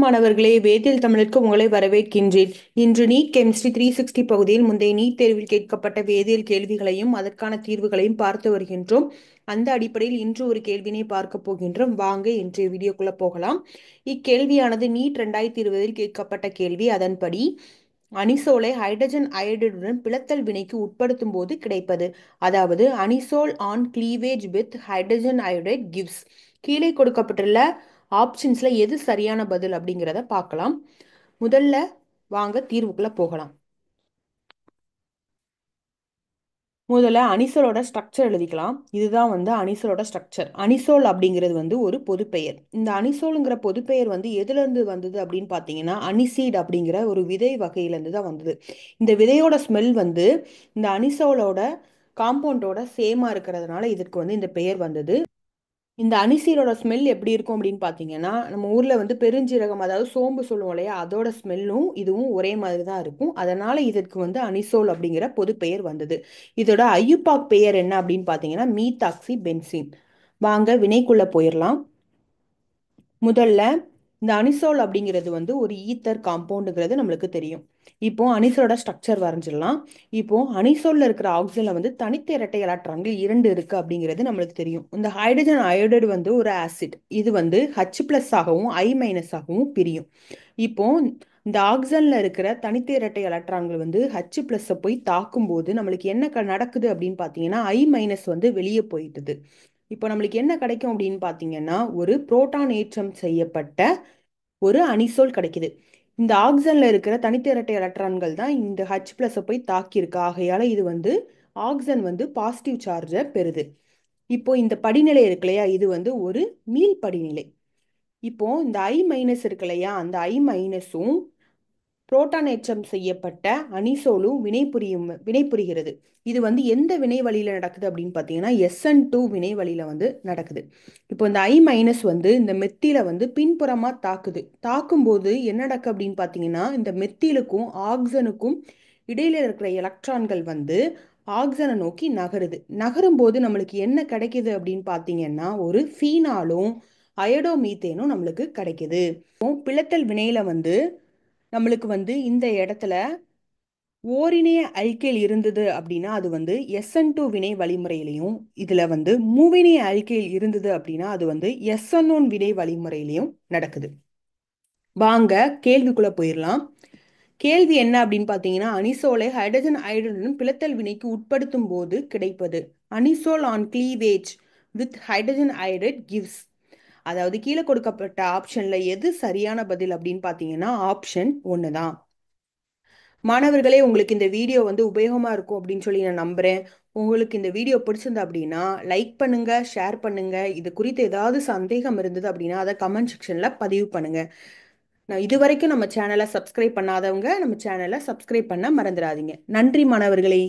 வணக்கம் மாணவர்களே, வேதியியல் தமிழுக்கு உங்களை வரவேற்கின்றேன். இன்று நீட் கெமிஸ்ட்ரி 360 பகுதியில் முந்தைய நீட் தேர்வில் கேட்கப்பட்ட வேதியியல் கேள்விகளையும் அதற்கான தீர்வுகளையும் பார்த்து வருகின்றோம். அந்த அடிப்படையில் இன்று ஒரு கேள்வினை பார்க்க போகின்றோம். வாங்க இன்றைய வீடியோக்குள்ள போகலாம். இக்கேள்வியானது நீட் 2020 கேட்கப்பட்ட கேள்வி. அதன்படி அனிசோலை ஹைட்ரஜன் அயோடைடுடன் பிளத்தல் வினைக்கு உட்படுத்தும் போது கிடைப்பது, அதாவது anisole on cleavage with hydrogen iodide gives. கீழே கொடுக்கப்பட்டுள்ள ஆப்ஷன்ஸ்ல எது சரியான பதில் அப்படிங்கிறத பார்க்கலாம். முதல்ல வாங்க தீர்வுக்குள்ள போகலாம். முதல்ல அனிசோலோட ஸ்ட்ரக்சர் எழுதிக்கலாம். இதுதான் அனிசோலோட ஸ்ட்ரக்சர். அனிசோல் அப்படிங்கிறது ஒரு பொதுப்பெயர். இந்த அனிசோலுங்கிற பொதுப்பெயர் எதுல இருந்து வந்தது அப்படின்னு பார்த்தீங்கன்னா, அனிசீட் அப்படிங்கிற ஒரு விதை வகையிலேருந்து தான் வந்தது. இந்த விதையோட ஸ்மெல் இந்த அனிசோலோட காம்பவுண்டோட சேமா இருக்கிறதுனால இதற்கு இந்த பெயர் வந்தது. இந்த அனிசீரோட ஸ்மெல் எப்படி இருக்கும் அப்படின்னு பார்த்தீங்கன்னா, நம்ம ஊரில் பெருஞ்சீரகம், அதாவது சோம்பு சொல்லுவோம் இல்லையா, அதோட ஸ்மெல்லும் இதுவும் ஒரே மாதிரி தான் இருக்கும். அதனால இதற்கு அனிசோல் அப்படிங்கிற பொது பெயர் வந்தது. இதோட ஐயுப்பாக் பெயர் என்ன அப்படின்னு பார்த்தீங்கன்னா, மீத்தாக்சி பென்சீன். வாங்க வினைக்குள்ள போயிடலாம். முதல்ல இந்த அனிசோல் அப்படிங்கிறது ஒரு ஈத்தர் காம்பவுண்டுங்கிறது நம்மளுக்கு தெரியும். இப்போ அனிசோலோட ஸ்ட்ரக்சர் வரைஞ்சிடலாம். இப்போ அனிசோல்ல இருக்கிற ஆக்சிஜன்ல தனித்த இரட்டை எலக்ட்ரான்கள் 2 இருக்கு அப்படிங்கிறது நம்மளுக்கு தெரியும். இந்த ஹைட்ரஜன் அயோடைடு ஒரு ஆசிட். இது H+ ஆகவும் I- ஆகவும் பிரியும். இப்போ இந்த ஆக்சிஜன்ல இருக்கிற தனித்த இரட்டை எலக்ட்ரான்கள் H+ போய் தாக்கும் போது நம்மளுக்கு என்ன நடக்குது அப்படின்னு பார்த்தீங்கன்னா, I- வெளியே போயிட்டுது. இப்போ நம்மளுக்கு என்ன கிடைக்கும் அப்படின்னு பார்த்தீங்கன்னா, ஒரு புரோட்டான் ஏற்றம் செய்யப்பட்ட ஒரு அனிசோல் கிடைக்குது. இந்த ஆக்சிஜன்ல இருக்கிற தனித்த இரட்டை எலக்ட்ரான்கள் தான் இந்த H+ போய் தாக்கியிருக்கு. ஆகையால இது ஆக்சிஜன் பாசிட்டிவ் சார்ஜை பெறுது. இப்போ இந்த படிநிலை இருக்கு இல்லையா, இது ஒரு மீள் படிநிலை. இப்போ இந்த I- இருக்கு இல்லையா, அந்த I- புரோட்டானேற்றம் செய்யப்பட்ட அனிசோலும் வினைபுரிகிறது. இது எந்த வினை வழியில நடக்குது அப்படின்னு பார்த்தீங்கன்னா, SN2 வினை வழியில நடக்குது. இப்போ இந்த I- இந்த மெத்தில பின்புறமா தாக்கும்போது என்ன நடக்கு அப்படின்னு பார்த்தீங்கன்னா, இந்த மெத்திலுக்கும் ஆக்சனுக்கும் இடையில இருக்கிற எலக்ட்ரான்கள் ஆக்சனை நோக்கி நகரும் போது நம்மளுக்கு என்ன கிடைக்குது அப்படின்னு பார்த்தீங்கன்னா, ஒரு ஃபீனாலும் அயோடோமீத்தேனும் நம்மளுக்கு கிடைக்குது. பிளத்தல் வினையில நம்மளுக்கு இந்த இடத்துல ஓரிணைய அல்கைல் இருந்தது அப்படின்னா அது SN2 வினை வழிமுறையிலையும், இதுல மூவிணைய அல்கைல் இருந்தது அப்படின்னா அது SN1 வினை வழிமுறையிலையும் நடக்குது. வாங்க கேள்விக்குள்ள போயிடலாம். கேள்வி என்ன அப்படின்னு பார்த்தீங்கன்னா, அனிசோலை ஹைட்ரஜன் அயோடைடுடன் பிளத்தல் வினைக்கு உட்படுத்தும் போது கிடைப்பது, anisole on cleavage with hydrogen iodide gives. அதாவது கீழே கொடுக்கப்பட்ட ஆப்ஷன்ல எது சரியான பதில் அப்படின்னு பார்த்தீங்கன்னா, ஆப்ஷன் 1 தான். மாணவர்களே, உங்களுக்கு இந்த வீடியோ உபயோகமா இருக்கும் அப்படின்னு சொல்லி நான் நம்புறேன். உங்களுக்கு இந்த வீடியோ பிடிச்சிருந்தா அப்படின்னா லைக் பண்ணுங்க, ஷேர் பண்ணுங்க. இது குறித்து ஏதாவது சந்தேகம் இருந்தது அப்படின்னா அதை கமெண்ட் செக்ஷன்ல பதிவு பண்ணுங்க. நான் இது வரைக்கும் நம்ம சேனலை சப்ஸ்கிரைப் பண்ணாதவங்க நம்ம சேனலை சப்ஸ்கிரைப் பண்ண மறந்துடாதீங்க. நன்றி மாணவர்களே.